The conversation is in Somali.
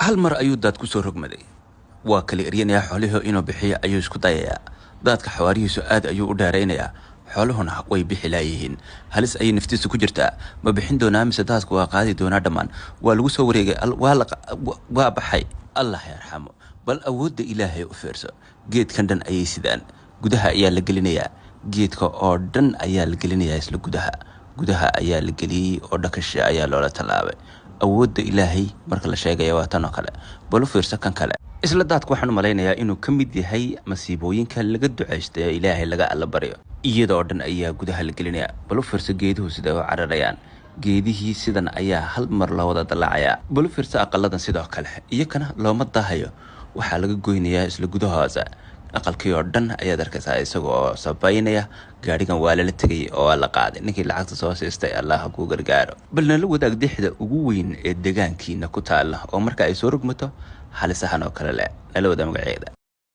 hal mar ayuu daad ku soo rogmaday waa kala eryanaya xoolaha inuu bixiyo ayuu isku dayayaa daadka xawaarihiisu aad ayuu u dheeraynayaa xooluhuna way bixi laayihiin halis ay naftiisu ku jirtaa ma bixin doonaa mise daadku waa qaadi doonaa dhammaan waa lagu soo wareegay waa baxay allah yarxamo bal awoodda ilaahay u fiirso geedkan dhan ayay sidaan gudaha ayaa la gelinayaa geedka oo dhan ayaa la gelinayaa isla gudaha ayaa la geliyay oo dhakasha ayaa loola talaabay awoodda ilaahay marka la sheegayo waa tan oo kale bal u fiirso kan kale isla daadku waxaan u malaynayaa inuu ka mid yahay masiibooyinka laga ducaystay ilaahay laga alla baryo iyadoo dhan ayaa gudaha la gelinayaa bal u fiirso geeduhu sida u cararayaan geedihii sidan ayaa hal mar loo wada dalacayaa bal u fiirso aqaladan sidoo kale iyakana looma daahayo waxaa laga goynayaa isla gudahooda aqalkii oo dhan ayaad arkaysaa isagoo sabaynaya gaadhigan waa lala tegay oo waa la qaaday ninkii lacagta soo siistay allah ku gargaaro bal nala wadaag dixda ugu weyn ee deegaankiina ku taala oo marka ay soo rogmato halisahan oo kale leh nala wada magaceeda